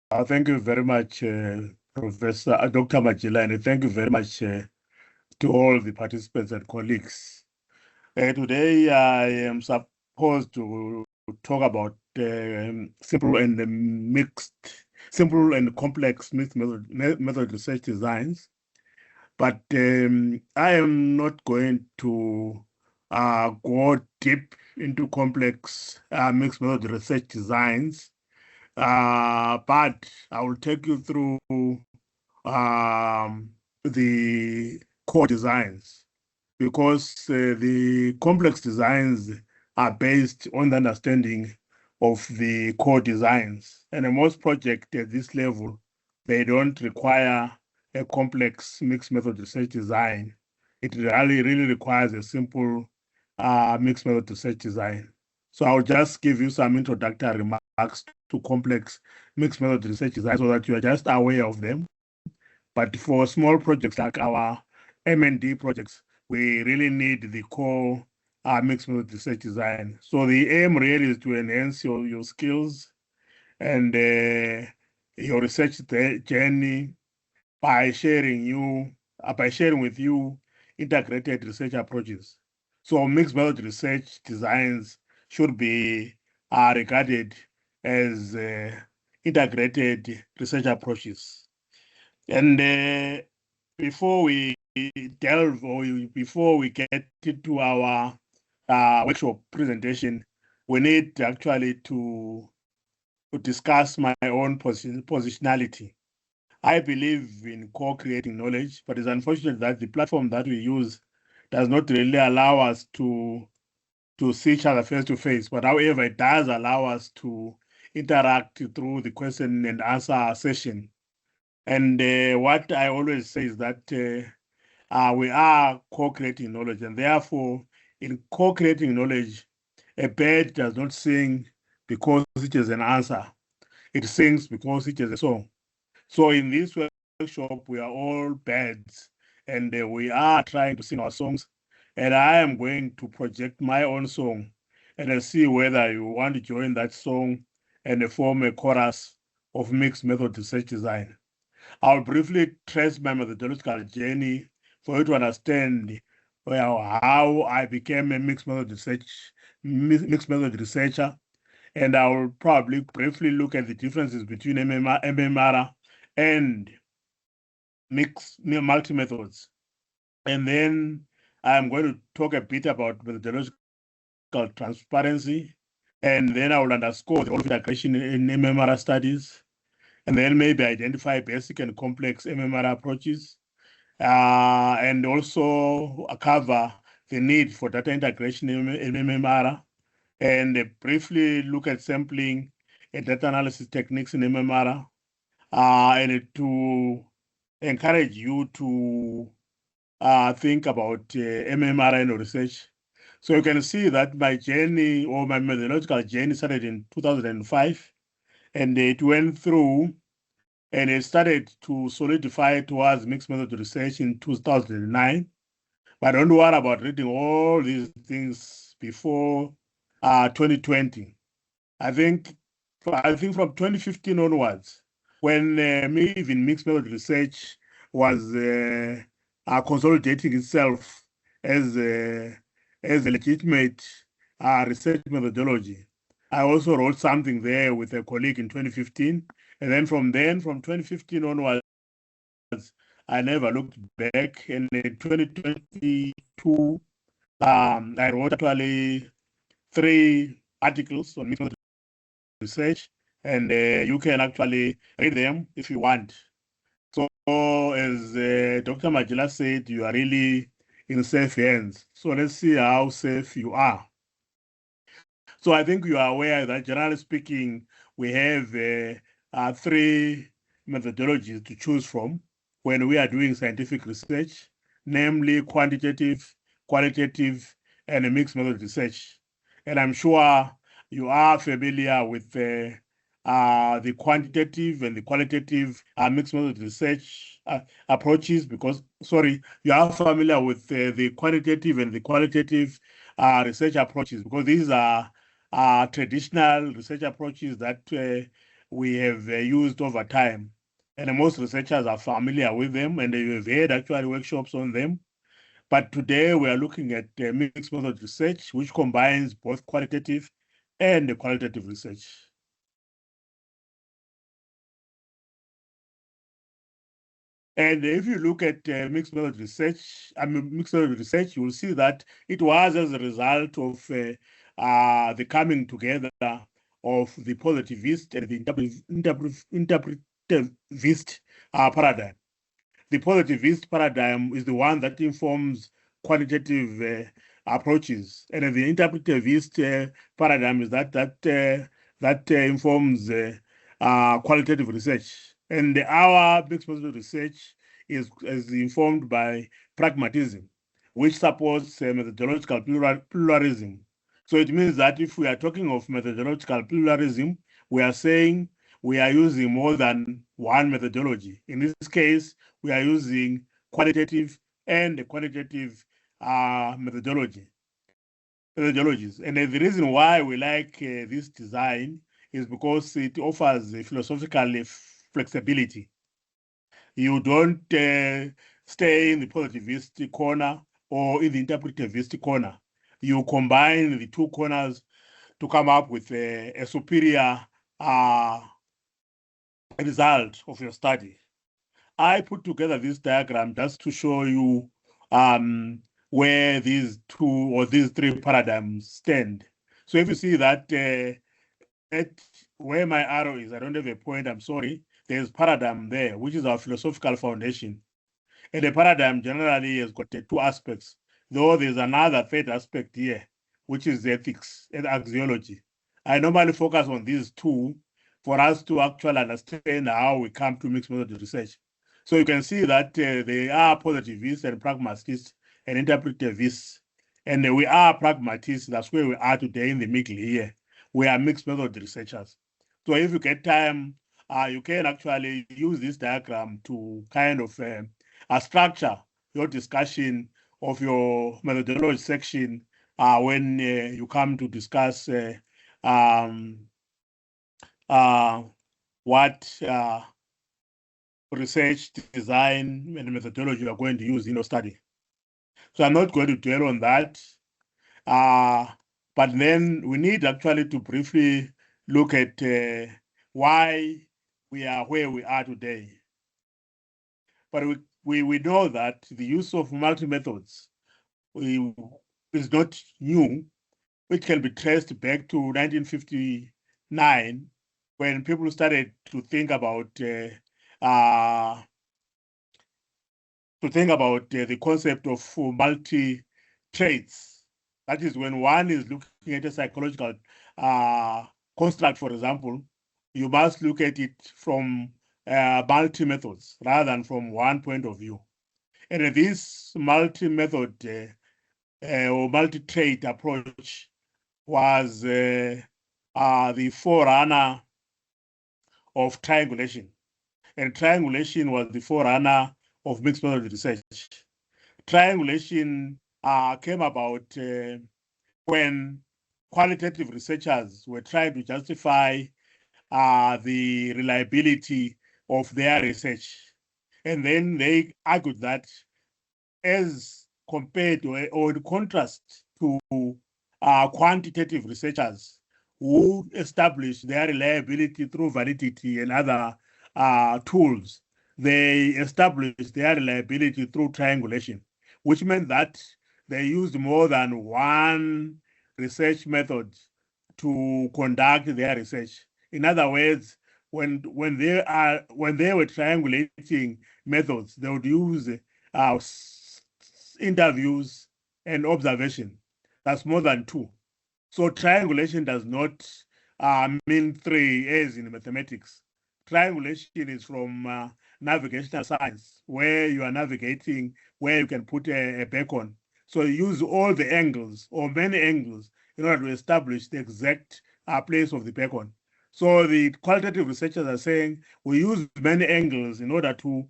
Thank you very much, Professor Dr. Majila, and thank you very much to all the participants and colleagues. Today, I am supposed to talk about simple and complex mixed method research designs, but I am not going to go deep into complex mixed method research designs. But I will take you through the core designs because the complex designs are based on the understanding of the core designs. And in most projects at this level, they don't require a complex mixed method research design. It really requires a simple mixed method research design. So I'll just give you some introductory remarks to complex mixed method research design so that you are just aware of them. But for small projects like our M&D projects, we really need the core mixed method research design. So the aim really is to enhance your skills and your research journey by sharing with you integrated research approaches. So mixed method research designs should be regarded as integrated research approaches. And before we delve or before we get into our workshop presentation, we need actually to discuss my own positionality. I believe in co-creating knowledge, but it's unfortunate that the platform that we use does not really allow us to see each other face to face. But however, it does allow us to interact through the question and answer session. And what I always say is that we are co-creating knowledge, and therefore, in co-creating knowledge, a bird does not sing because it is an answer. It sings because it is a song. So in this workshop, we are all birds, and we are trying to sing our songs. And I am going to project my own song, and I'll see whether you want to join that song and form a chorus of mixed method research design. I'll briefly trace my methodological journey for you to understand how I became a mixed method researcher, and I will probably briefly look at the differences between MMR and multi-methods. And then I'm going to talk a bit about methodological transparency, and then I will underscore the role of integration in MMR studies, and then maybe identify basic and complex MMR approaches, and also cover the need for data integration in MMR, and briefly look at sampling and data analysis techniques in MMR, and to encourage you to think about MMR and research. So you can see that my journey or my methodological journey started in 2005, and it went through and it started to solidify towards mixed method research in 2009. But don't worry about reading all these things before 2020. I think from 2015 onwards, when even mixed method research was consolidating itself as a legitimate research methodology. I also wrote something there with a colleague in 2015. And then from 2015 onwards, I never looked back. And in 2022, I wrote actually 3 articles on mixed method research, and you can actually read them if you want. So as Dr. Majila said, you are really in safe hands. So let's see how safe you are. So I think you are aware that generally speaking, we have 3 methodologies to choose from when we are doing scientific research, namely quantitative, qualitative, and a mixed method research. And I'm sure you are familiar with the quantitative and the qualitative mixed method research approaches because, you are familiar with the quantitative and the qualitative research approaches because these are traditional research approaches that we have used over time. And most researchers are familiar with them, and you have had actually workshops on them. But today we are looking at mixed method research, which combines both qualitative and qualitative research. And if you look at mixed method research, you will see that it was as a result of the coming together of the positivist and the interpretivist paradigm. The positivist paradigm is the one that informs quantitative approaches, and the interpretivist paradigm is that informs qualitative research. And our mixed method research is informed by pragmatism, which supports methodological pluralism. So it means that if we are talking of methodological pluralism, we are saying we are using more than one methodology. In this case, we are using qualitative and quantitative methodologies. And the reason why we like this design is because it offers philosophical flexibility. You don't stay in the positivist corner or in the interpretivist corner. You combine the two corners to come up with a superior result of your study. I put together this diagram just to show you where these two or these three paradigms stand. So if you see that at where my arrow is, I don't have a point, I'm sorry, there's paradigm there, which is our philosophical foundation. And the paradigm generally has got two aspects, though there's another third aspect here, which is ethics and axiology. I normally focus on these two for us to actually understand how we come to mixed method research. So you can see that they are positivists and pragmatists and interpretivists. And we are pragmatists. That's where we are today in the middle here. We are mixed method researchers. So if you get time, you can actually use this diagram to kind of structure your discussion of your methodology section when you come to discuss what research, design, and methodology you are going to use in your study. So I'm not going to dwell on that. But then we need actually to briefly look at why we are where we are today. But we know that the use of multi-methods is not new, which can be traced back to 1959 when people started to think about the concept of multi-traits. That is when one is looking at a psychological construct, for example, you must look at it from multi-methods rather than from one point of view. And this multi-method or multi-trait approach was the forerunner of triangulation. And triangulation was the forerunner of mixed method research. Triangulation came about when qualitative researchers were trying to justify the reliability of their research. And then they argued that as compared to, or in contrast to quantitative researchers who establish their reliability through validity and other tools, they established their reliability through triangulation, which meant that they used more than one research method to conduct their research. In other words, when they were triangulating methods, they would use interviews and observation. That's more than two. So triangulation does not mean three as in mathematics. Triangulation is from navigational science, where you are navigating, where you can put a beacon. So you use all the angles or many angles in order to establish the exact place of the beacon. So the qualitative researchers are saying we use many angles in order to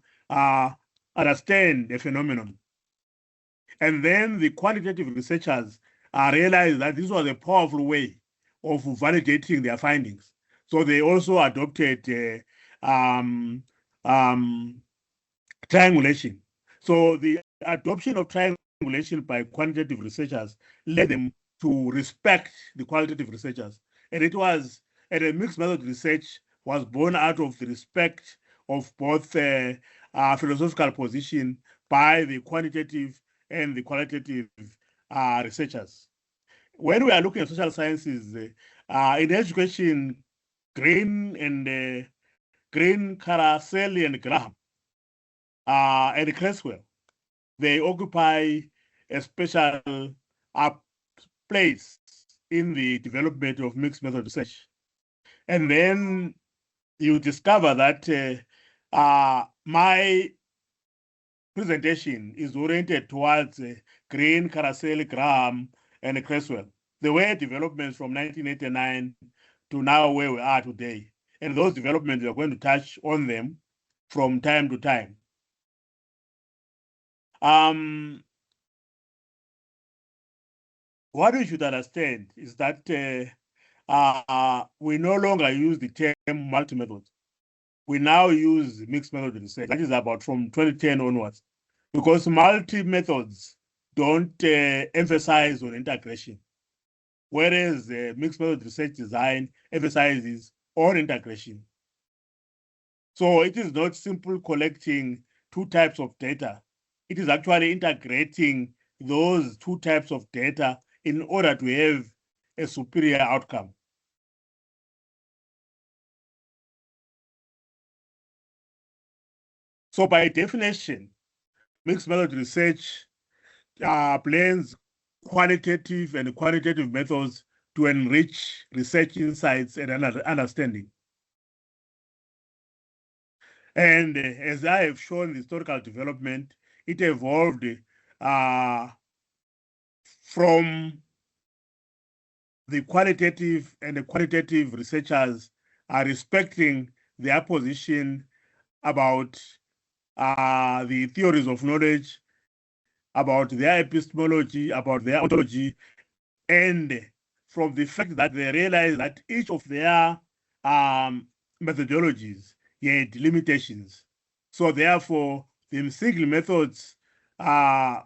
understand the phenomenon. And then the quantitative researchers realized that this was a powerful way of validating their findings. So they also adopted triangulation. So the adoption of triangulation by quantitative researchers led them to respect the qualitative researchers. And it was, and a mixed method research was born out of the respect of both philosophical position by the quantitative and the qualitative researchers. When we are looking at social sciences, in education, Green, Carasel, and Graham, and Creswell, they occupy a special place in the development of mixed method research. And then you discover that my presentation is oriented towards Green, Carasel, Graham, and Creswell. The way developments from 1989 to now where we are today. And those developments, we are going to touch on them from time to time. What we should understand is that we no longer use the term multi-method. We now use mixed method research. That is about from 2010 onwards, because multi-methods don't emphasize on integration, whereas mixed method research design emphasizes on integration. So it is not simple collecting two types of data. It is actually integrating those two types of data in order to have a superior outcome. So by definition, mixed method research blends qualitative and quantitative methods to enrich research insights and understanding. And as I have shown the historical development, it evolved from the qualitative and the quantitative researchers are respecting their position about the theories of knowledge, about their epistemology, about their ontology, and from the fact that they realize that each of their methodologies had limitations. So therefore, the single methods had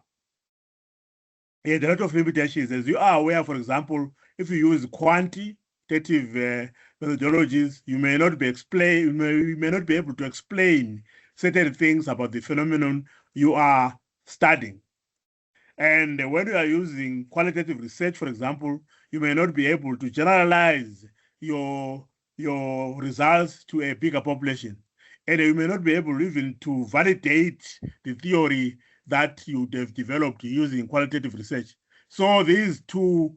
a lot of limitations. As you are aware, for example, if you use quantitative methodologies, you may not be able to explain certain things about the phenomenon you are studying. And when you are using qualitative research, for example, you may not be able to generalize your results to a bigger population. And you may not be able even to validate the theory that you have developed using qualitative research. So these two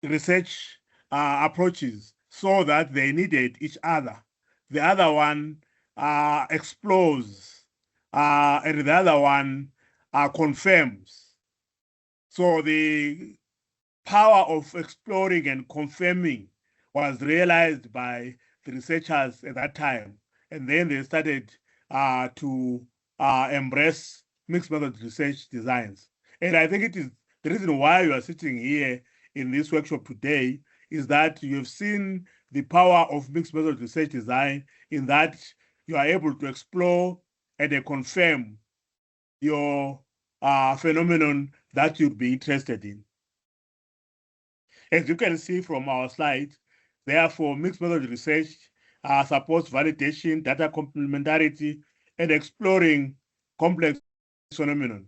research approaches saw that they needed each other. The other one explores, and the other one confirms. So the power of exploring and confirming was realized by the researchers at that time. And then they started to embrace mixed method research designs. And I think it is the reason why you are sitting here in this workshop today is that you have seen the power of mixed method research design in that you are able to explore and confirm your phenomenon that you'd be interested in. As you can see from our slide, therefore, mixed method research supports validation, data complementarity, and exploring complex phenomenon.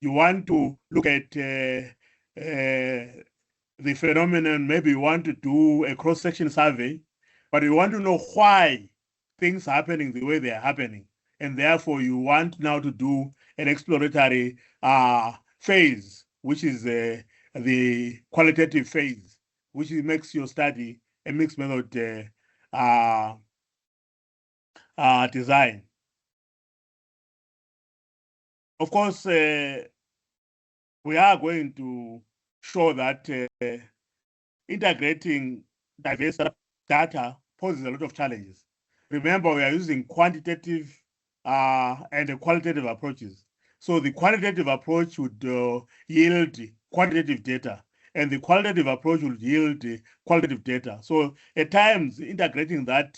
You want to look at the phenomenon, maybe you want to do a cross-section survey, but you want to know why things are happening the way they are happening. And therefore, you want now to do an exploratory phase, which is the qualitative phase, which makes your study a mixed method design. Of course, we are going to show that integrating diverse data poses a lot of challenges. Remember, we are using quantitative and qualitative approaches. So the quantitative approach would yield quantitative data, and the qualitative approach will yield qualitative data. So at times, integrating that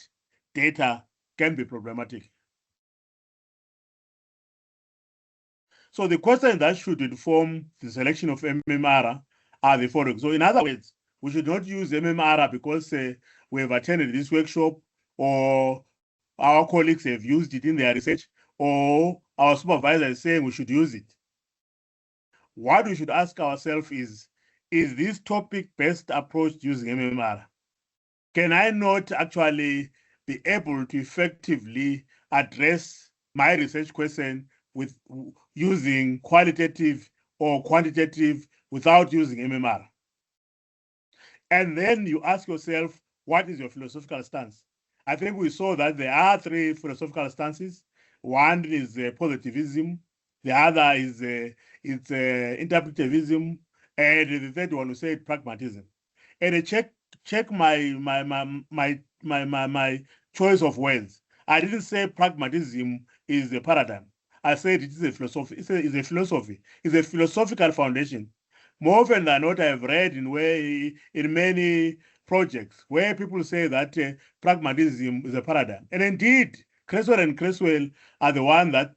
data can be problematic. So the questions that should inform the selection of MMR are the following. So in other words, we should not use MMR because we have attended this workshop, or our colleagues have used it in their research, or our supervisor is saying we should use it. What we should ask ourselves is this topic best approached using MMR? Can I not actually be able to effectively address my research question with using qualitative or quantitative without using MMR? And then you ask yourself, what is your philosophical stance? I think we saw that there are three philosophical stances. One is positivism, the other is interpretivism, and the third one we say pragmatism. And I check my choice of words. I didn't say pragmatism is a paradigm. I said it is a philosophy. It's a philosophy. It's a philosophical foundation. More often than not, I've read in many projects where people say that pragmatism is a paradigm. And indeed, Creswell and Creswell are the one that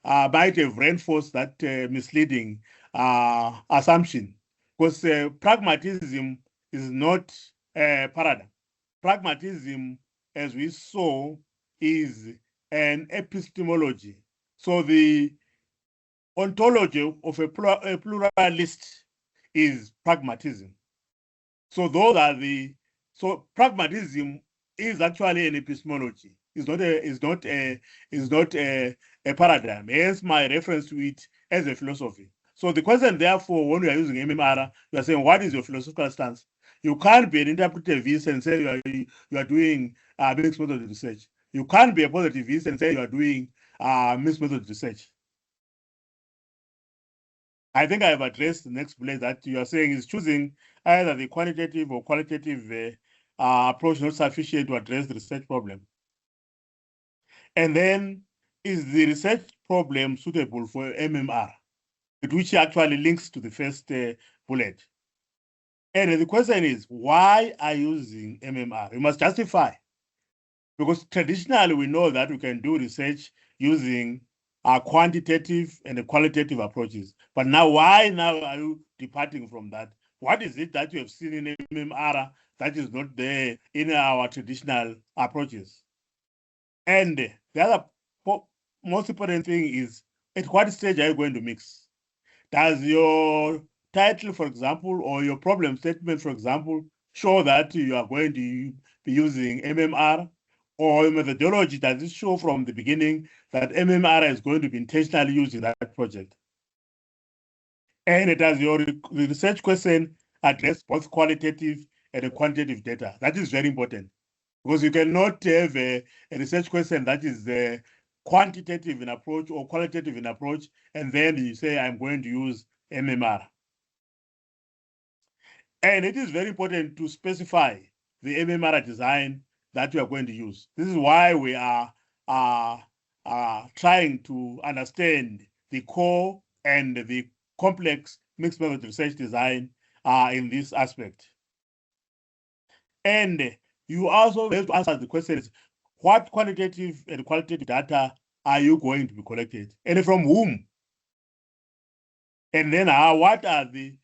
might have reinforced that misleading assumption, because pragmatism is not a paradigm. Pragmatism, as we saw, is an epistemology. So the ontology of a pluralist is pragmatism. So those are so pragmatism is actually an epistemology. It's not a paradigm. Hence my reference to it as a philosophy. So the question, therefore, when we are using MMR, you are saying, what is your philosophical stance? You can't be an interpretivist and say you are doing mixed method research. You can't be a positivist and say you are doing mixed method research. I think I have addressed the next place that you are saying is choosing either the quantitative or qualitative approach not sufficient to address the research problem. And then, is the research problem suitable for MMR, which actually links to the first bullet. And the question is, why are you using MMR? You must justify, because traditionally we know that we can do research using quantitative and qualitative approaches. But now, why now are you departing from that? What is it that you have seen in MMR that is not there in our traditional approaches? And the other most important thing is, at what stage are you going to mix? Does your title, for example, or your problem statement, for example, show that you are going to be using MMR? Or your methodology, does it show from the beginning that MMR is going to be intentionally used in that project? And does your research question address both qualitative and quantitative data? That is very important, because you cannot have a research question that is quantitative in approach or qualitative in approach, and then you say, I'm going to use MMR. And it is very important to specify the MMR design that we are going to use. This is why we are trying to understand the core and the complex mixed method research design in this aspect. And you also have to answer the question is, what quantitative and qualitative data are you going to be collected, and from whom? And then what are the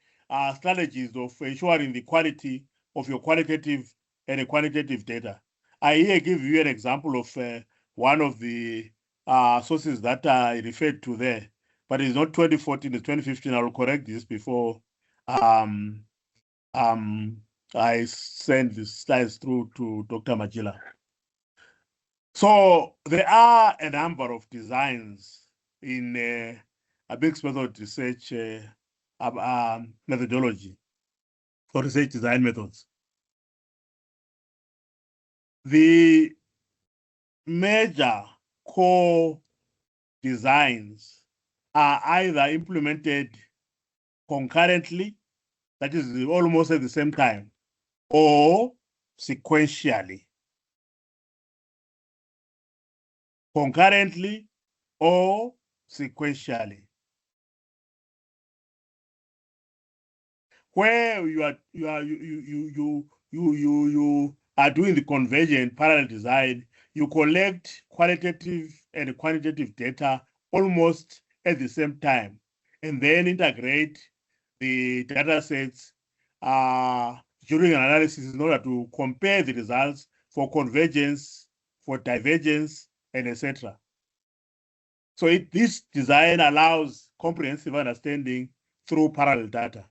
strategies of ensuring the quality of your qualitative and quantitative data? I here give you an example of one of the sources that I referred to there, but it's not 2014, it's 2015. I will correct this before I send the slides through to Dr. Majila. So there are a number of designs in a mixed method research methodology for research design methods. The major core designs are either implemented concurrently, that is almost at the same time, or sequentially. Concurrently or sequentially. where you are doing the convergent parallel design, you collect qualitative and quantitative data almost at the same time, and then integrate the data sets during analysis in order to compare the results for convergence, for divergence, and etc. So this design allows comprehensive understanding through parallel data.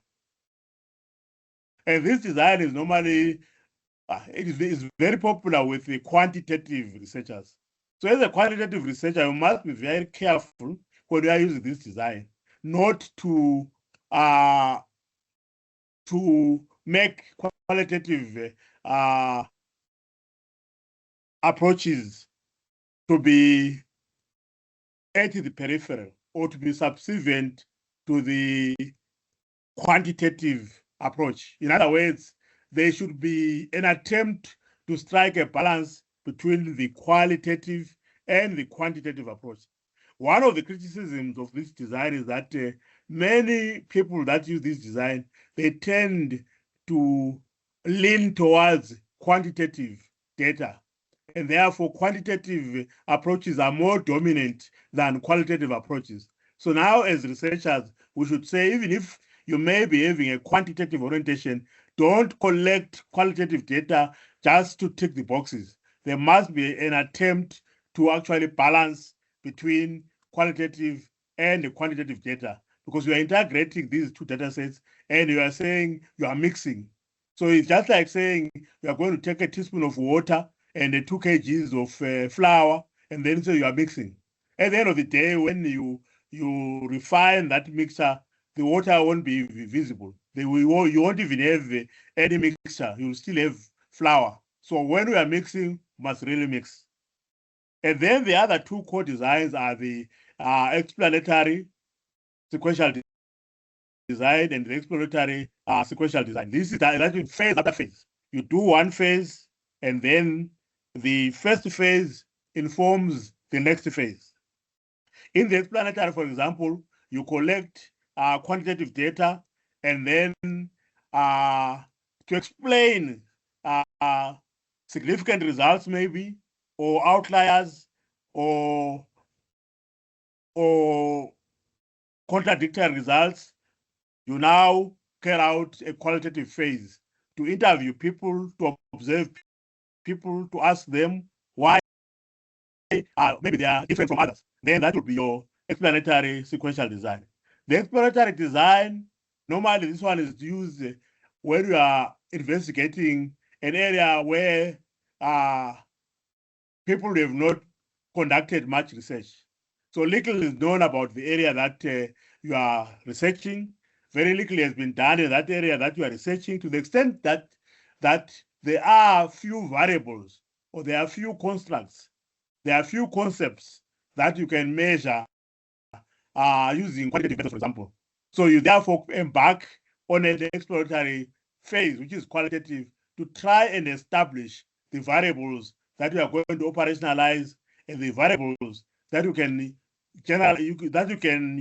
And this design is normally, it is very popular with the quantitative researchers. So as a quantitative researcher, you must be very careful when you are using this design, not to make qualitative approaches to be at the peripheral or to be subservient to the quantitative approach. In other words, there should be an attempt to strike a balance between the qualitative and the quantitative approach. One of the criticisms of this design is that many people that use this design, they tend to lean towards quantitative data. And therefore, quantitative approaches are more dominant than qualitative approaches. So now, as researchers, we should say, even if you may be having a quantitative orientation, don't collect qualitative data just to tick the boxes. There must be an attempt to actually balance between qualitative and quantitative data, because you are integrating these two data sets and you are saying you are mixing. So it's just like saying you are going to take a teaspoon of water and 2 kgs of flour, and then so you are mixing. At the end of the day, when you refine that mixture, the water won't be visible. You won't even have any mixture. You'll still have flour. So when we are mixing, must really mix. And then the other two core designs are the explanatory sequential design and the exploratory sequential design. This is that phase after phase. You do one phase, and then the first phase informs the next phase. In the explanatory, for example, you collect quantitative data, and then to explain significant results, maybe, or outliers, or contradictory results, you now carry out a qualitative phase to interview people, to observe people, to ask them why maybe they are different from others. Then that would be your explanatory sequential design. The explanatory design, normally this one is used when you are investigating an area where people have not conducted much research. So little is known about the area that you are researching. Very little has been done in that area that you are researching, to the extent that there are few variables, or there are few constructs, there are few concepts that you can measure using quantitative methods, for example. So you therefore embark on an exploratory phase, which is qualitative, to try and establish the variables that you are going to operationalize, and the variables that you can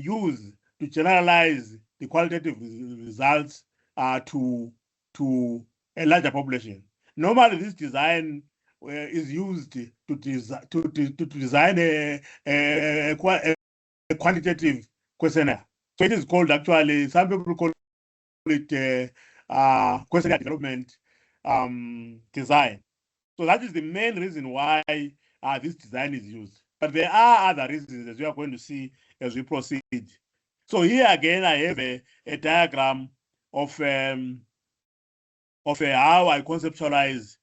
use to generalize the qualitative results to a larger population. Normally, this design is used to design a quantitative questionnaire. So it is called, actually, some people call it questionnaire development design. So that is the main reason why this design is used. But there are other reasons, as we are going to see as we proceed. So here again, I have a diagram of how I conceptualize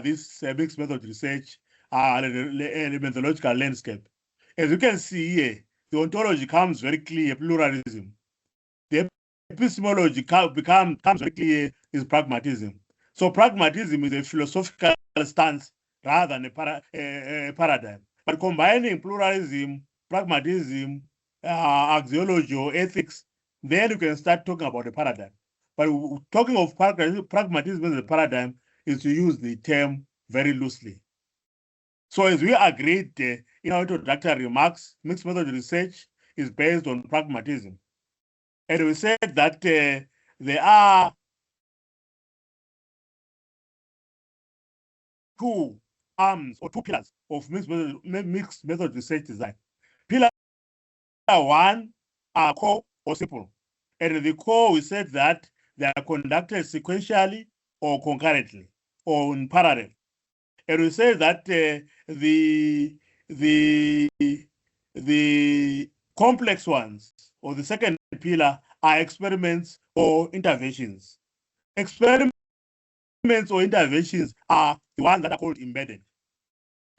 this mixed method research methodological landscape. As you can see here, the ontology comes very clear: pluralism. The epistemology becomes very clear: is pragmatism. So pragmatism is a philosophical stance rather than a paradigm. But combining pluralism, pragmatism, axiology, or ethics, then you can start talking about a paradigm. But talking of pragmatism as a paradigm is to use the term very loosely. So as we agreed in our introductory remarks, mixed method research is based on pragmatism. And we said that there are two arms or two pillars of mixed method research design. Pillar one are core or simple. And the core, we said that they are conducted sequentially or concurrently or in parallel. And we say that the complex ones or the second pillar are experiments or interventions. Experiments or interventions are the ones that are called embedded.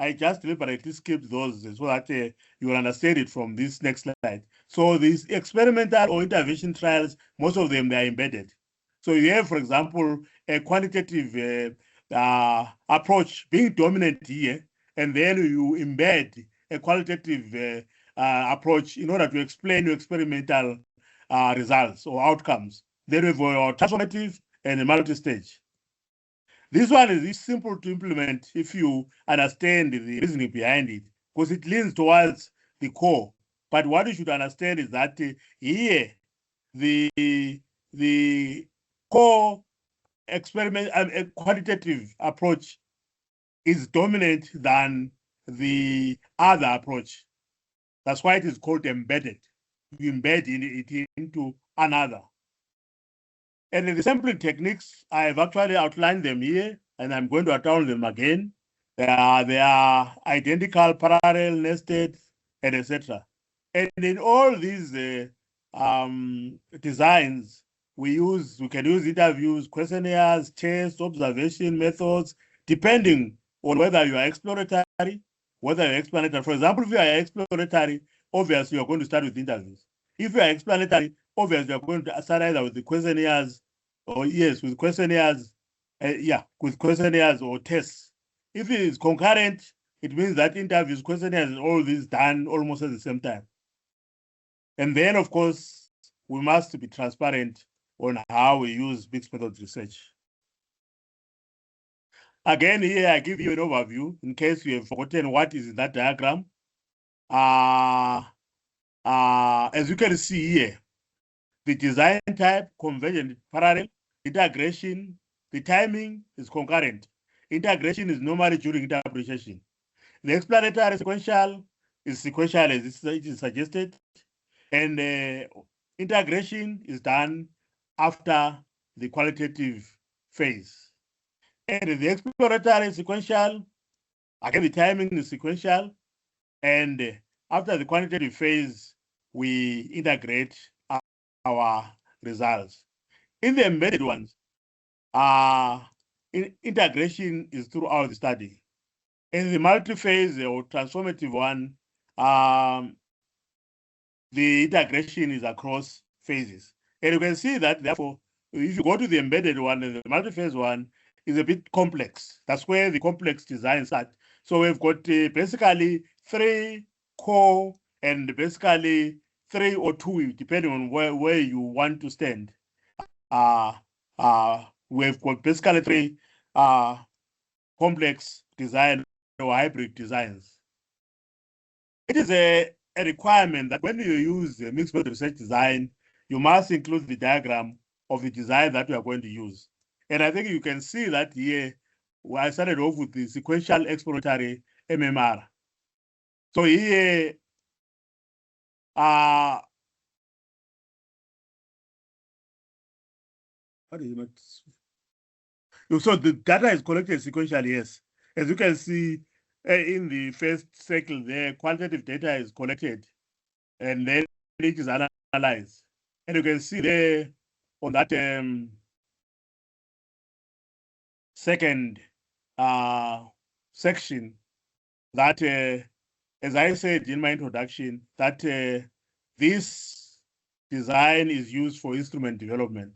I just deliberately skipped those so that you will understand it from this next slide. So these experimental or intervention trials, most of them, they are embedded. So you have, for example, a quantitative approach being dominant here, and then you embed a qualitative approach in order to explain your experimental results or outcomes. Then we have your transformative and multi-stage. This one is simple to implement if you understand the reasoning behind it, because it leans towards the core. But what you should understand is that here, the core experiment quantitative approach is dominant than the other approach. That's why it is called embedded. You embed it into another. And the sampling techniques, I have actually outlined them here, and I'm going to outline them again. They are identical, parallel, nested, and etc. And in all these designs, we can use interviews, questionnaires, tests, observation methods, depending on whether you are exploratory, whether you're explanatory. For example, if you are exploratory, obviously you're going to start with interviews. If you are explanatory, obviously you're going to start either with the questionnaires or with questionnaires, with questionnaires or tests. If it is concurrent, it means that interviews, questionnaires, and all this done almost at the same time. And then, of course, we must be transparent on how we use mixed method research. Again, here I give you an overview in case you have forgotten what is in that diagram. As you can see here, the design type, convergent, parallel, integration, the timing is concurrent. Integration is normally during interpretation. The explanatory sequential is sequential as it is suggested, and integration is done after the qualitative phase. And the exploratory sequential, again, the timing is sequential, and after the quantitative phase, we integrate our results. In the embedded ones, integration is throughout the study. In the multi-phase or transformative one, the integration is across phases. And you can see that, therefore, if you go to the embedded one and the multi-phase one is a bit complex. That's where the complex design starts. So we've got basically 3 core and basically 3 or 2, depending on where you want to stand. We've got basically 3 complex design or hybrid designs. It is a requirement that when you use a mixed method research design, you must include the diagram of the design that you are going to use. And I think you can see that here, I started off with the sequential exploratory MMR. So here, so the data is collected sequentially, yes. As you can see in the first cycle there, quantitative data is collected and then it is analyzed. And you can see there on that second section that, as I said in my introduction, that this design is used for instrument development.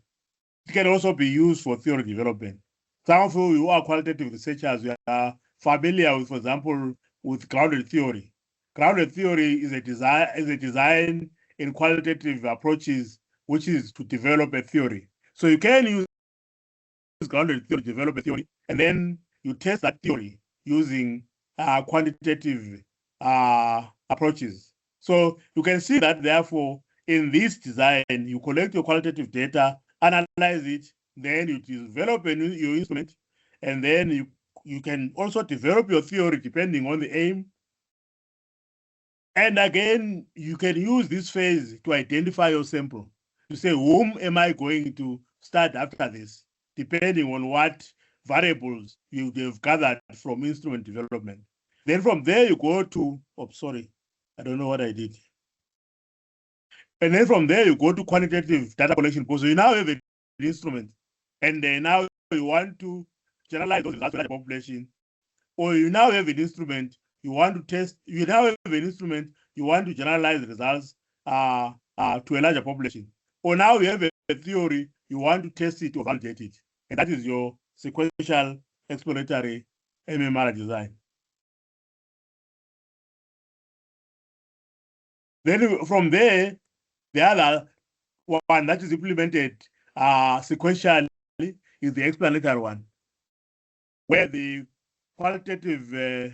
It can also be used for theory development. Some of you who are qualitative researchers, you are familiar with, for example, with grounded theory. Grounded theory is a design in qualitative approaches, which is to develop a theory. So you can use grounded theory to develop a theory, and then you test that theory using quantitative approaches. So you can see that, therefore, in this design, you collect your qualitative data, analyze it, then you develop your instrument, and then you you can also develop your theory depending on the aim. And again, you can use this phase to identify your sample, to say, whom am I going to start after this, depending on what variables you have gathered from instrument development. Then from there, you go to, oh, sorry, I don't know what I did. And then from there, you go to quantitative data collection. So you now have an instrument, and then now you want to generalize those results to the population, or you now have an instrument, you want to test, you now have an instrument, you want to generalize the results to a larger population. Or now you have a theory, you want to test it or validate it. And that is your sequential exploratory MMR design. Then from there, the other one that is implemented sequentially is the explanatory one, where the qualitative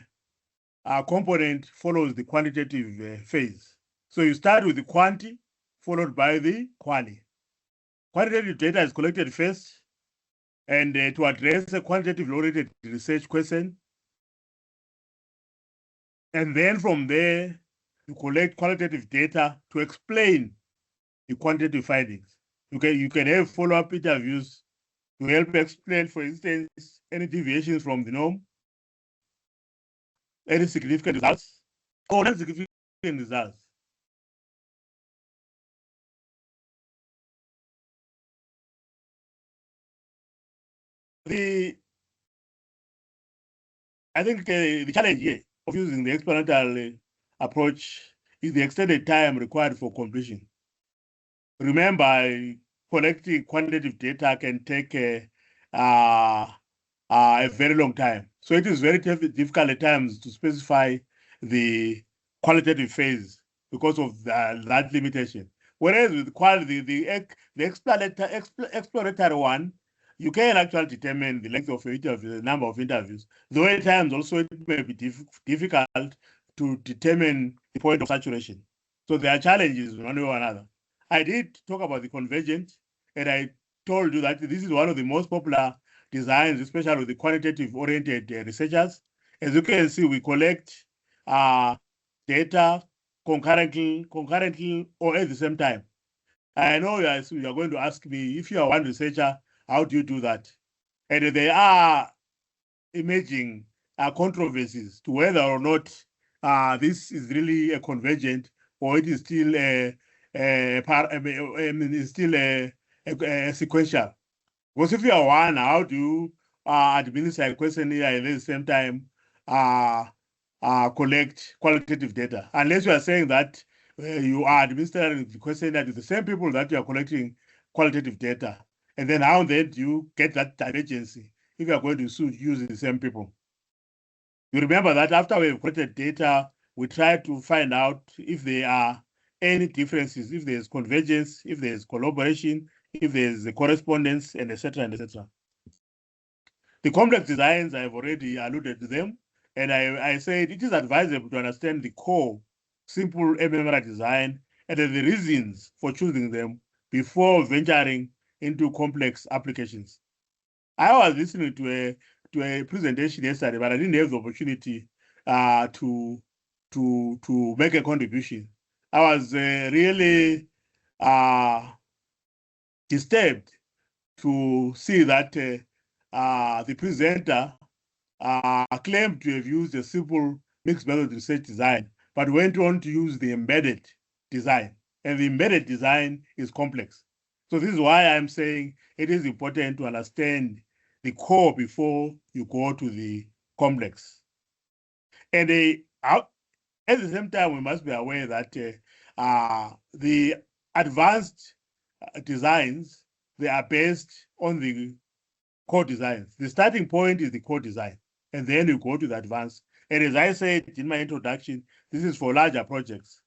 component follows the quantitative phase. So you start with the quanti, followed by the quali. Quantitative data is collected first, and to address a quantitatively oriented research question. And then from there, you collect qualitative data to explain the quantitative findings. You can have follow-up interviews to help explain, for instance, any deviations from the norm, any significant results, or non-significant results. I think the challenge here of using the experimental approach is the extended time required for completion. Remember, collecting quantitative data can take a very long time. So it is very difficult at times to specify the qualitative phase because of that limitation. Whereas with the exploratory one, you can actually determine the length of interviews, the number of interviews, though at times also it may be difficult to determine the point of saturation. So there are challenges one way or another. I did talk about the convergent, and I told you that this is one of the most popular designs, especially with the quantitative-oriented researchers. As you can see, we collect data concurrently or at the same time. I know you are going to ask me, if you are one researcher, how do you do that? And there are emerging controversies to whether or not this is really a convergent or it is still a sequential. Because if you are one, how do you administer a questionnaire and at the same time collect qualitative data? Unless you are saying that you are administering the questionnaire to the same people that you are collecting qualitative data. And then how then do you get that divergency if you are going to use the same people? You remember that after we've collected data, we try to find out if there are any differences, if there's convergence, if there's collaboration, if there's a correspondence, and etc. and etc. The complex designs, I've already alluded to them, and I said it is advisable to understand the core simple MMR design and the reasons for choosing them before venturing into complex applications. I was listening to a presentation yesterday, but I didn't have the opportunity to make a contribution. I was really disturbed to see that the presenter claimed to have used a simple mixed method research design, but went on to use the embedded design. And the embedded design is complex. So this is why I'm saying it is important to understand the core before you go to the complex. And at the same time, we must be aware that the advanced designs, they are based on the core designs. The starting point is the core design, and then you go to the advanced. And as I said in my introduction, this is for larger projects.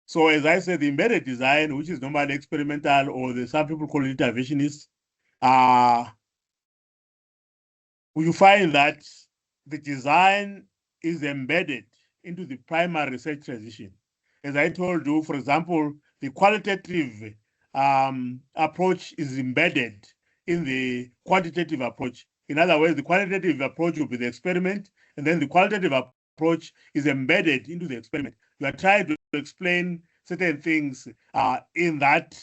So as I said, the embedded design, which is normally experimental, or some people call it interventionist, you find that the design is embedded into the primary research transition. As I told you, for example, the qualitative approach is embedded in the quantitative approach. In other words, the quantitative approach will be the experiment, and then the qualitative approach is embedded into the experiment. You are trying to explain certain things in that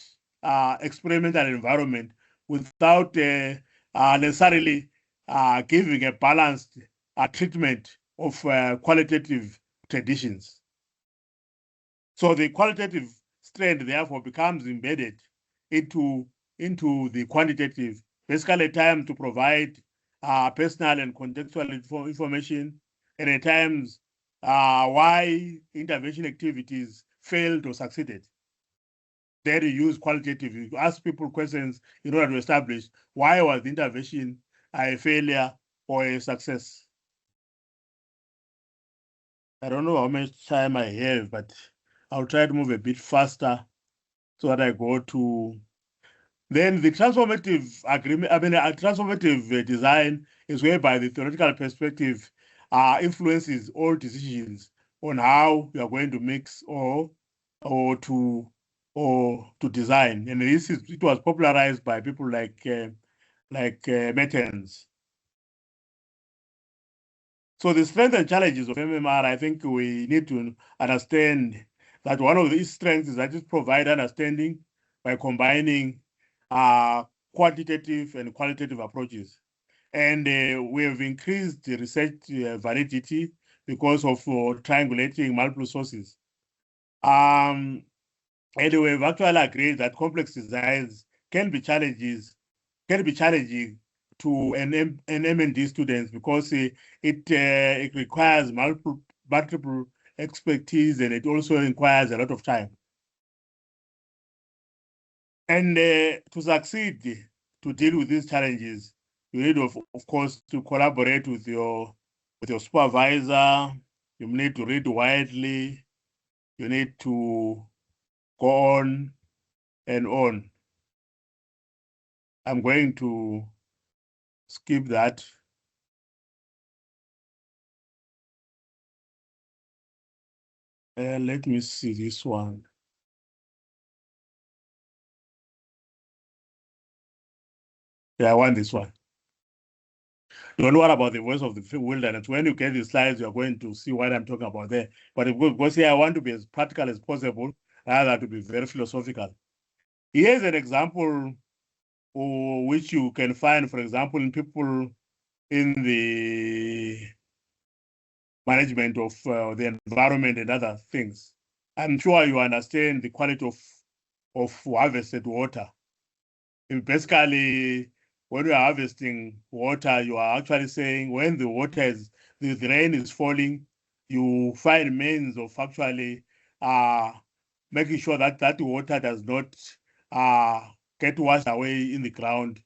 experimental environment without necessarily giving a balanced treatment of qualitative traditions. So the qualitative strand therefore becomes embedded into the quantitative, basically a time to provide personal and contextual information, and at times why intervention activities failed or succeeded. Then you use qualitative, you ask people questions in order to establish why was the intervention a failure or a success. I don't know how much time I have, but I'll try to move a bit faster so that I go to. Then the transformative agreement, a transformative design is whereby the theoretical perspective influences all decisions on how you are going to mix or to design. And it was popularized by people like Mertens. So the strengths and challenges of MMR, I think we need to understand that one of these strengths is that it provides understanding by combining quantitative and qualitative approaches. And we have increased the research validity because of triangulating multiple sources. And we've actually agreed that complex designs can be challenging to an M&D students because it requires multiple expertise, and it also requires a lot of time. And to succeed to deal with these challenges, you need of course to collaborate with your supervisor. You need to read widely. You need to go on and on. I'm going to skip that. Let me see this one. Yeah, I want this one. Don't worry about the voice of the wilderness. When you get the slides, you're going to see what I'm talking about there. But because here I want to be as practical as possible, rather to be very philosophical. Here's an example which you can find, for example, in people in the management of the environment and other things. I'm sure you understand the quality of harvested water. And basically, when you are harvesting water, you are actually saying when the water is, the rain is falling, you find means of actually making sure that that water does not get washed away in the ground.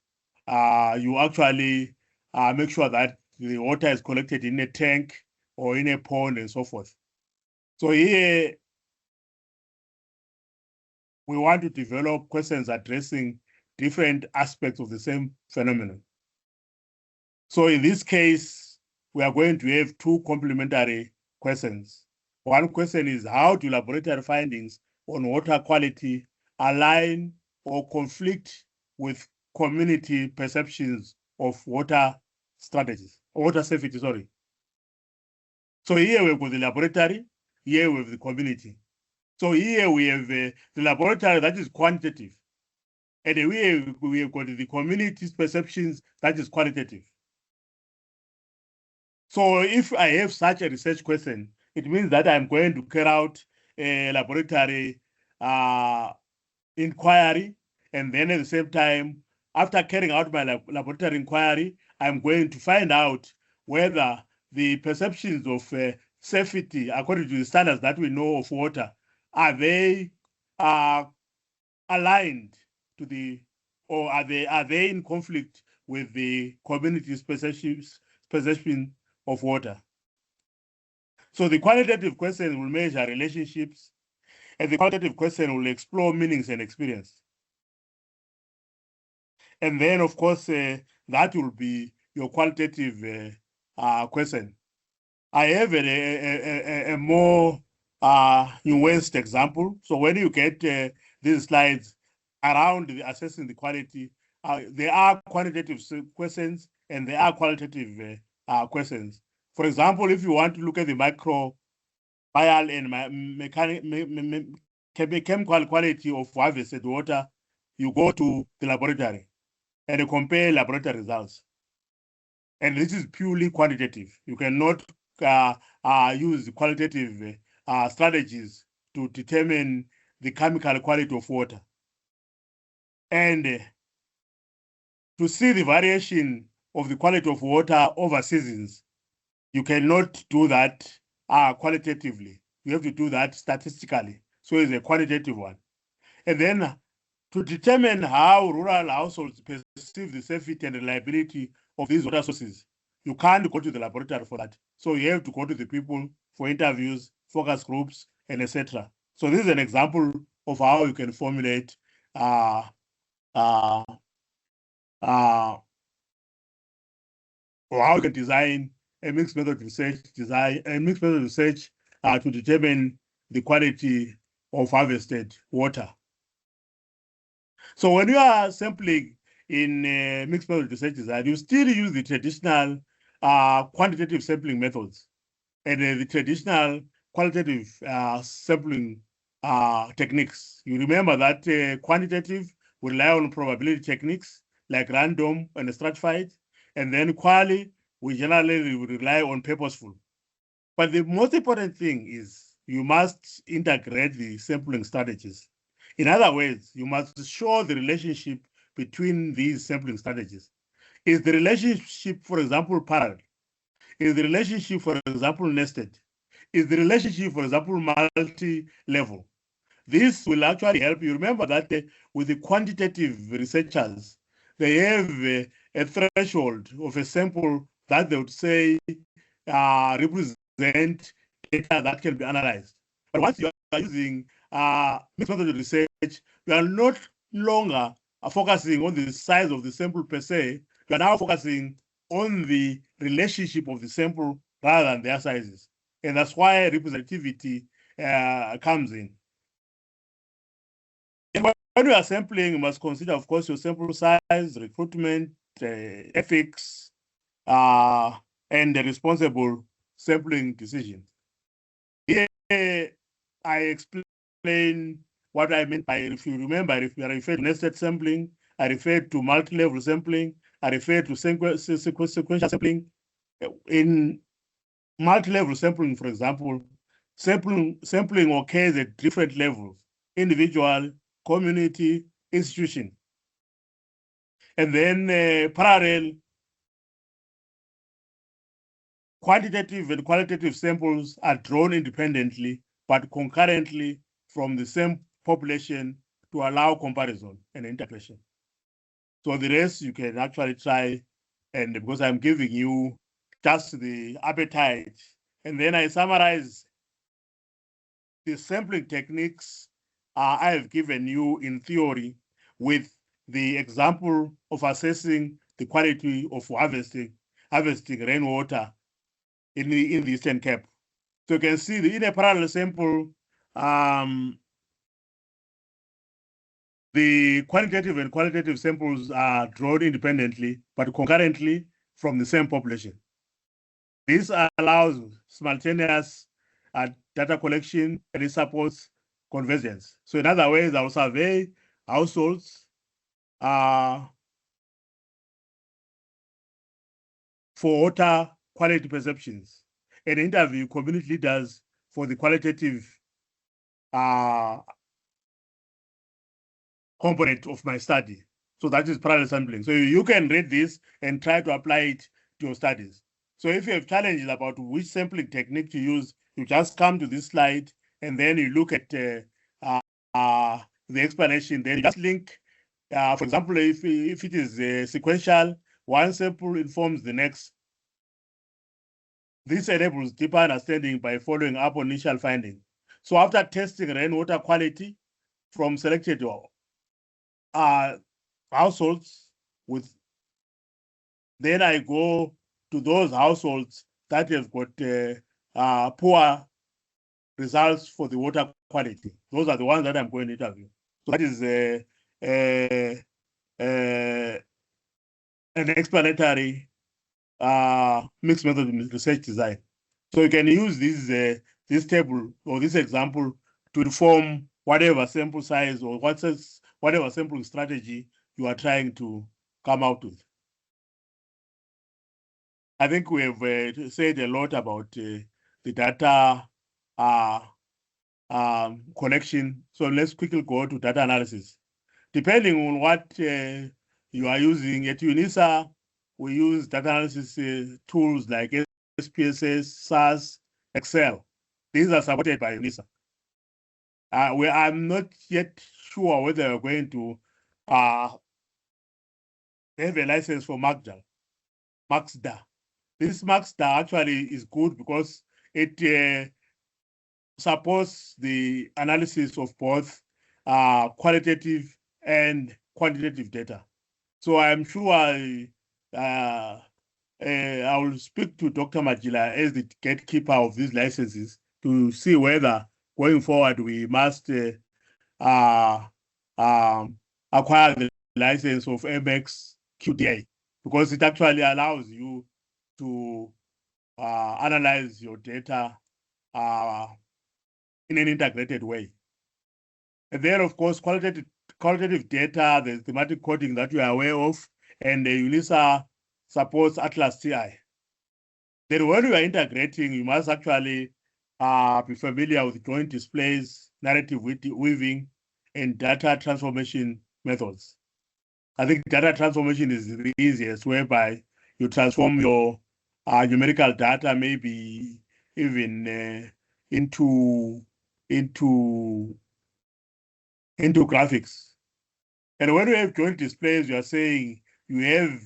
You actually make sure that the water is collected in a tank or in a pond and so forth. So here, we want to develop questions addressing different aspects of the same phenomenon. So in this case, we are going to have two complementary questions. One question is, how do laboratory findings on water quality align or conflict with community perceptions of water strategies, water safety, sorry. So here we've got the laboratory, here we have the community. So here we have the laboratory that is quantitative, and here we have got the community's perceptions that is qualitative. So if I have such a research question, it means that I'm going to carry out a laboratory inquiry, and then at the same time, after carrying out my laboratory inquiry, I'm going to find out whether the perceptions of safety, according to the standards that we know of water, are they aligned to the, or are they in conflict with the community's perception of water? So the qualitative question will measure relationships, and the qualitative question will explore meanings and experience. And then, of course, that will be your qualitative question. I have a more nuanced example. So when you get these slides around assessing the quality, there are quantitative questions and there are qualitative questions. For example, if you want to look at the microbial and chemical quality of harvested water, you go to the laboratory and you compare laboratory results. And this is purely quantitative. You cannot use qualitative strategies to determine the chemical quality of water. And to see the variation of the quality of water over seasons, you cannot do that qualitatively. You have to do that statistically. So it's a quantitative one. And then to determine how rural households perceive the safety and reliability of these water sources, you can't go to the laboratory for that. So you have to go to the people for interviews, focus groups, and etc. So this is an example of how you can formulate or how you can design a mixed method research to determine the quality of harvested water. So when you are sampling in mixed method research design, you still use the traditional quantitative sampling methods and the traditional qualitative sampling techniques. You remember that quantitative will rely on probability techniques like random and stratified, and then quali, we generally rely on purposeful. But the most important thing is you must integrate the sampling strategies. In other words, you must show the relationship between these sampling strategies. Is the relationship, for example, parallel? Is the relationship, for example, nested? Is the relationship, for example, multi-level? This will actually help you. Remember that with the quantitative researchers, they have a threshold of a sample that they would say represent data that can be analyzed. But once you are using mixed method research, you are not longer focusing on the size of the sample per se. You are now focusing on the relationship of the sample rather than their sizes. And that's why representativity comes in. And when you are sampling, you must consider, of course, your sample size, recruitment, ethics, and the responsible sampling decision. Here, I explain what I meant by, if you remember, if I refer to nested sampling, I refer to multi-level sampling, I refer to sequential sampling. In multi-level sampling, for example, sampling occurs at different levels: individual, community, institution. And then parallel, quantitative and qualitative samples are drawn independently, but concurrently from the same population to allow comparison and integration. So the rest you can actually try, and because I'm giving you just the appetite, and then I summarize the sampling techniques I have given you in theory with the example of assessing the quality of harvesting rainwater in the Eastern Cape. So you can see in a parallel sample, the quantitative and qualitative samples are drawn independently, but concurrently from the same population. This allows simultaneous data collection and it supports convergence. So in other words, I'll survey households for water quality perceptions and interview community leaders for the qualitative component of my study. So that is parallel sampling. So you can read this and try to apply it to your studies. So if you have challenges about which sampling technique to use, you just come to this slide and then you look at the explanation. Then you just link, for example, if it is sequential, one sample informs the next. This enables deeper understanding by following up on initial findings. So after testing rainwater quality from selected households then I go to those households that have got poor results for the water quality. Those are the ones that I'm going to interview. So that is an explanatory mixed method research design. So you can use this table or this example to inform whatever sample size or whatever sampling strategy you are trying to come out with. I think we have said a lot about the data collection. So let's quickly go to data analysis. Depending on what you are using at UNISA, we use data analysis tools like SPSS, SAS, Excel. These are supported by UNISA. I'm not yet sure whether we're going to have a license for MaxDA. This MaxDA actually is good because it supports the analysis of both qualitative and quantitative data. So I'm sure I will speak to Dr. Majila as the gatekeeper of these licenses to see whether going forward we must acquire the license of MX QDA, because it actually allows you to analyze your data in an integrated way. And then, of course, qualitative data, the thematic coding that you are aware of, and the UNISA supports Atlas TI. Then when you are integrating, you must actually be familiar with joint displays, narrative weaving, and data transformation methods. I think data transformation is the easiest, whereby you transform your numerical data, maybe even into graphics. And when you have joint displays, you are saying you have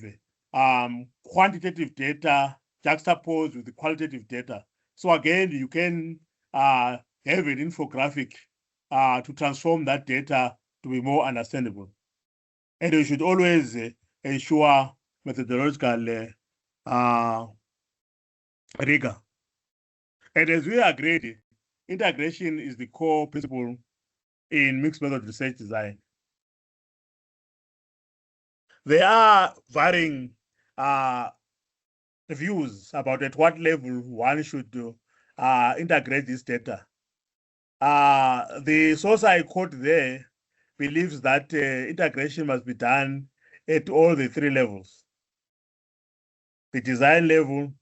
quantitative data juxtaposed with the qualitative data. So again, you can have an infographic to transform that data to be more understandable. And you should always ensure methodological rigor. And as we agreed, integration is the core principle in mixed method research design. There are varying views about at what level one should integrate this data. The source I quote there believes that integration must be done at all the three levels: the design level,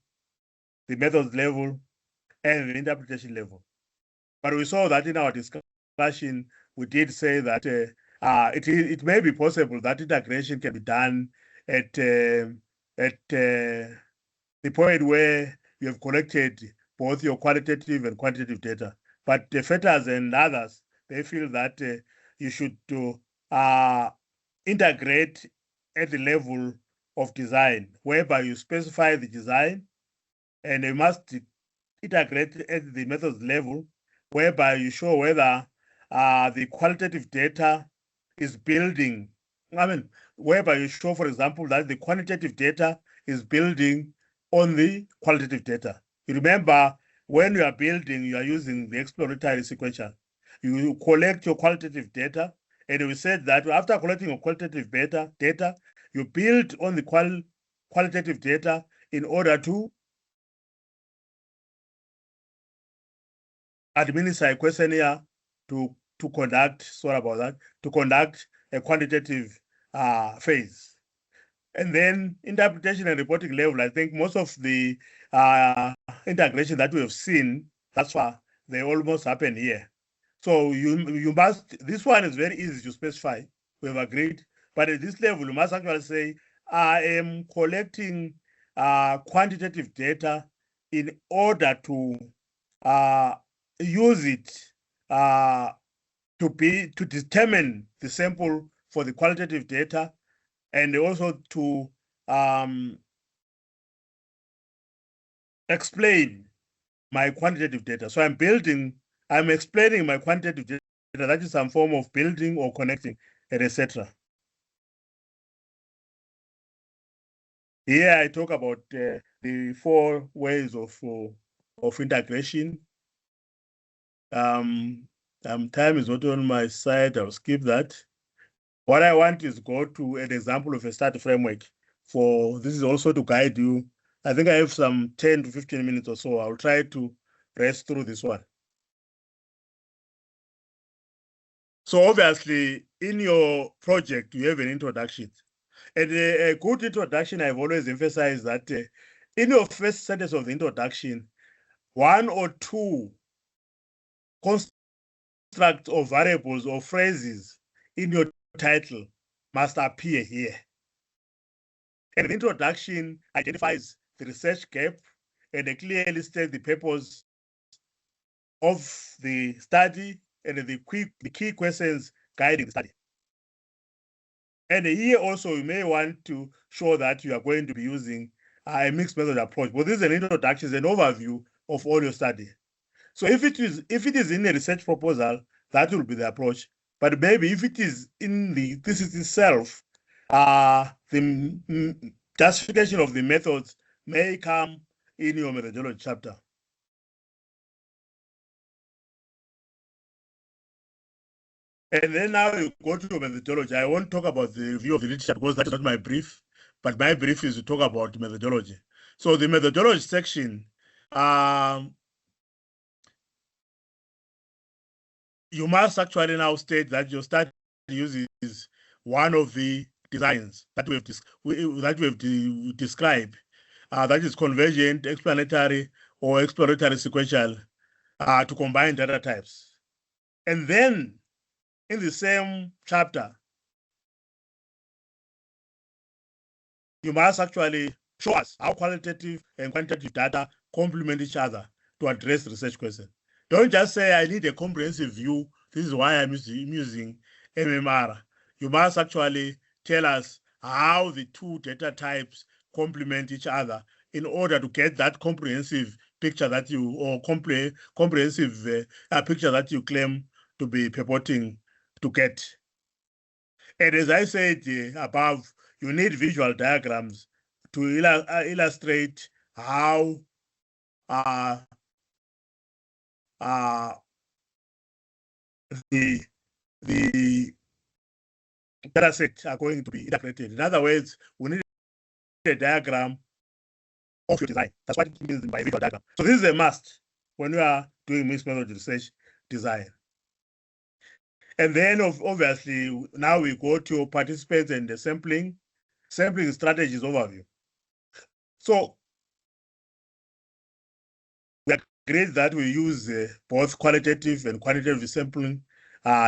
the methods level, and the interpretation level. But we saw that in our discussion, we did say that it may be possible that integration can be done at the point where you have collected both your qualitative and quantitative data. But the FETAs and others, they feel that you should integrate at the level of design, whereby you specify the design, and you must integrate at the methods level, whereby you show whether the qualitative data is building. Whereby you show, for example, that the quantitative data is building on the qualitative data. You remember, when you are building, you are using the exploratory sequential. You collect your qualitative data, and we said that after collecting your qualitative data, you build on the qualitative data in order to administer a questionnaire to conduct a quantitative phase. And then interpretation and reporting level, I think most of the integration that we have seen thus far, they almost happen here. So you must, this one is very easy to specify, we have agreed, but at this level, you must actually say, I am collecting quantitative data in order to use it to determine the sample for the qualitative data, and also to explain my quantitative data. So I'm explaining my quantitative data. That is some form of building or connecting, etc. Here I talk about the 4 ways of integration. Time is not on my side. I'll skip that. What I want is go to an example of a study framework for this is also to guide you. I think I have some 10 to 15 minutes or so. I'll try to rest through this one. So obviously, in your project, you have an introduction. And a good introduction, I've always emphasized that in your first sentence of the introduction, one or two constructs or variables or phrases in your title must appear here. And the introduction identifies the research gap and clearly states the purpose of the study and the key questions guiding the study. And here also, you may want to show that you are going to be using a mixed method approach. But this is an introduction, an overview of all your study. So if it is in a research proposal, that will be the approach. But maybe if it is in the thesis itself, the justification of the methods may come in your methodology chapter. And then now you go to your methodology. I won't talk about the review of the literature because that's not my brief, but my brief is to talk about methodology. So the methodology section, you must actually now state that your study uses one of the designs that we have described, that is convergent, explanatory, or exploratory sequential, to combine data types. And then in the same chapter, you must actually show us how qualitative and quantitative data complement each other to address research questions. Don't just say, I need a comprehensive view. This is why I'm using MMR. You must actually tell us how the two data types complement each other in order to get that comprehensive picture that you, or comprehensive picture that you claim to be purporting to get. And as I said above, you need visual diagrams to illustrate how the data sets are going to be integrated. In other words, we need a diagram of your design. That's what it means by visual diagram. So this is a must when you are doing mixed method research design. And then obviously, now we go to participants and the sampling strategies overview. So we agreed that we use both qualitative and quantitative sampling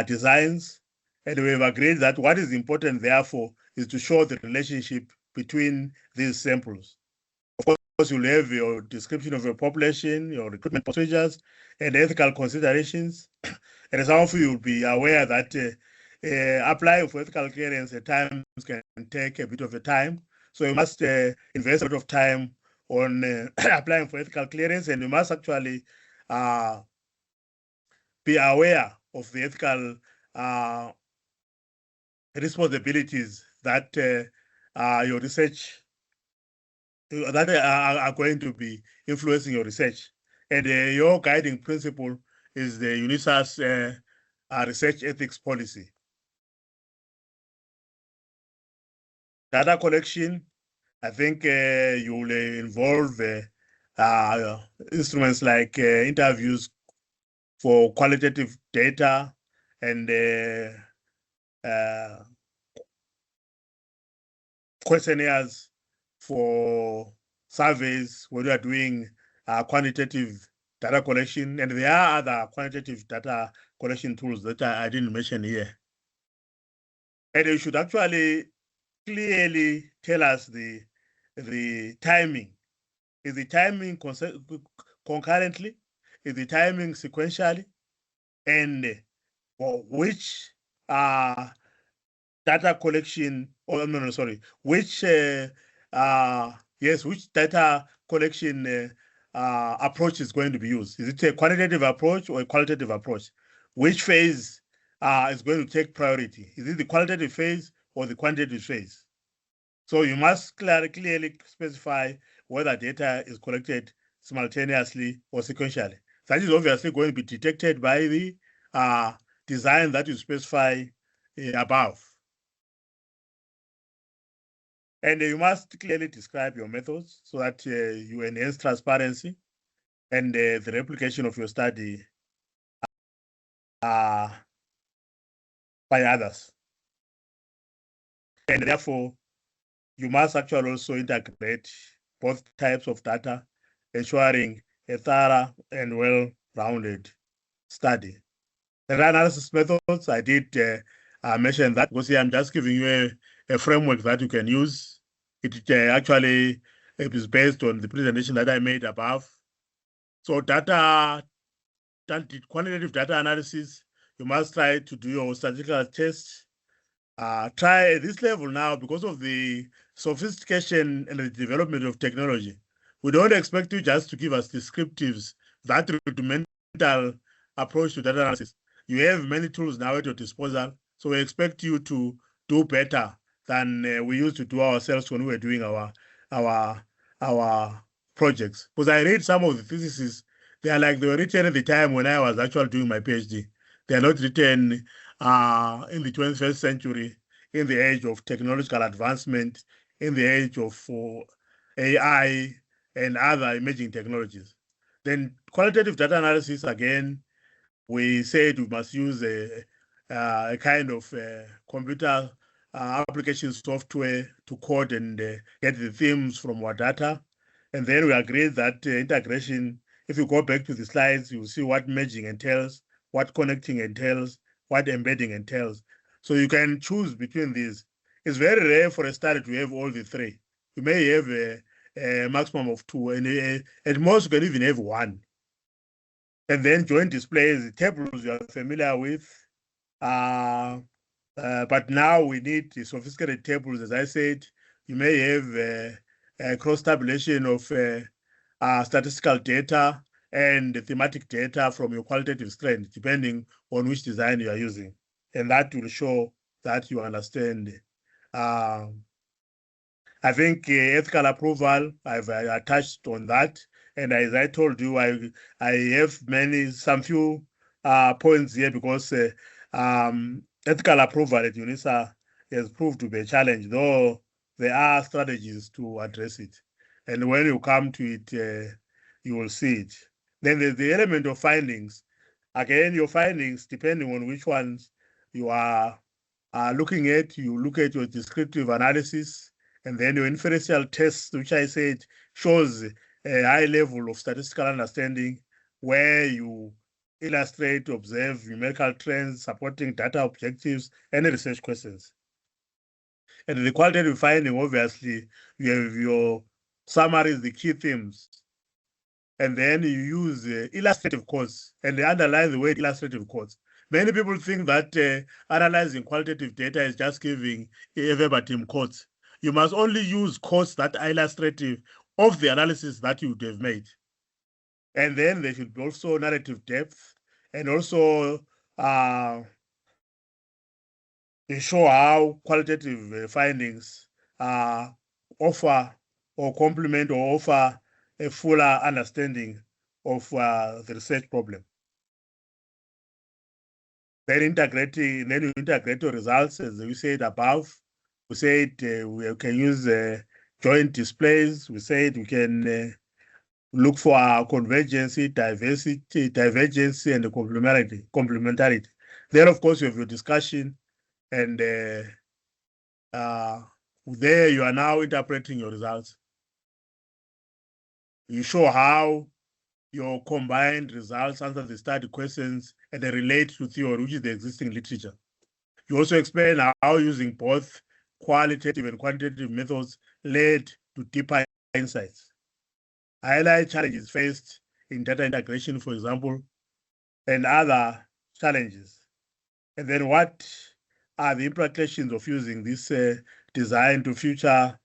designs. And we have agreed that what is important, therefore, is to show the relationship between these samples. Of course, you'll have your description of your population, your recruitment procedures, and ethical considerations. And some of you will be aware that applying for ethical clearance at times can take a bit of a time. So you must invest a lot of time on applying for ethical clearance, and you must actually be aware of the ethical responsibilities that your research that are going to be influencing your research. And your guiding principle is the UNISA's research ethics policy. Data collection, I think you will involve instruments like interviews for qualitative data and questionnaires for surveys when you are doing quantitative data collection. And there are other quantitative data collection tools that I didn't mention here. And you should actually clearly tell us the timing. Is the timing concurrently? Is the timing sequentially? And which data collection, which which data collection approach is going to be used? Is it a quantitative approach or a qualitative approach? Which phase is going to take priority? Is it the qualitative phase or the quantitative phase? So you must clearly specify whether data is collected simultaneously or sequentially. That is obviously going to be detected by the design that you specify above. And you must clearly describe your methods so that you enhance transparency and the replication of your study by others. And therefore, you must actually also integrate both types of data, ensuring a thorough and well-rounded study. The analysis methods, I did mention that because I'm just giving you a framework that you can use. It actually is based on the presentation that I made above. So quantitative data analysis, you must try to do your statistical tests. Try at this level now, because of the sophistication and the development of technology, we don't expect you just to give us descriptives, that rudimental approach to data analysis. You have many tools now at your disposal, so we expect you to do better than we used to do ourselves when we were doing our projects. Because I read some of the theses, they were written at the time when I was actually doing my PhD. They are not written in the 21st century, in the age of technological advancement, in the age of AI and other emerging technologies. Then qualitative data analysis, again, we said we must use a kind of computer application software to code and get the themes from our data. And then we agreed that integration, if you go back to the slides, you'll see what merging entails, what connecting entails, what embedding entails. So you can choose between these. It's very rare for a study to have all the three. You may have a maximum of two, and at most you can even have one. And then joint displays, tables you are familiar with. But now we need the sophisticated tables. As I said, you may have a cross-tabulation of statistical data and thematic data from your qualitative strand, depending on which design you are using. And that will show that you understand. I think ethical approval, I've touched on that. And as I told you, I have some few points here because ethical approval at UNISA has proved to be a challenge, though there are strategies to address it. And when you come to it, you will see it. Then there's the element of findings. Again, your findings, depending on which ones you are looking at, you look at your descriptive analysis, and then your inferential test, which I said shows a high level of statistical understanding, where you illustrate, observe numerical trends, supporting data objectives, and research questions. And the qualitative finding, obviously, you have your summaries, the key themes, and then you use illustrative quotes, and they underline the word illustrative quotes. Many people think that analyzing qualitative data is just giving a verbatim quotes. You must only use quotes that are illustrative of the analysis that you would have made. And then there should be also narrative depth, and also show how qualitative findings offer or complement or offer a fuller understanding of the research problem. Then you integrate your results, as we said above. We said we can use joint displays. We said we can look for convergency, divergency, and complementarity. Then, of course, you have your discussion, and there you are now interpreting your results. You show how your combined results answer the study questions and they relate to theory, which is the existing literature. You also explain how using both qualitative and quantitative methods led to deeper insights. Highlight challenges faced in data integration, for example, and other challenges. And then what are the implications of using this design to future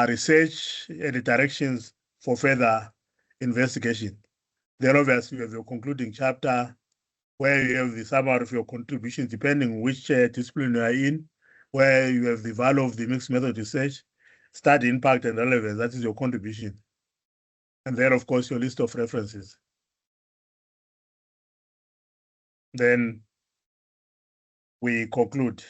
research and the directions for further investigation? Then obviously you have your concluding chapter where you have the summary of your contributions, depending on which discipline you are in, where you have the value of the mixed method research, study impact and relevance, that is your contribution. And then, of course, your list of references. Then we conclude.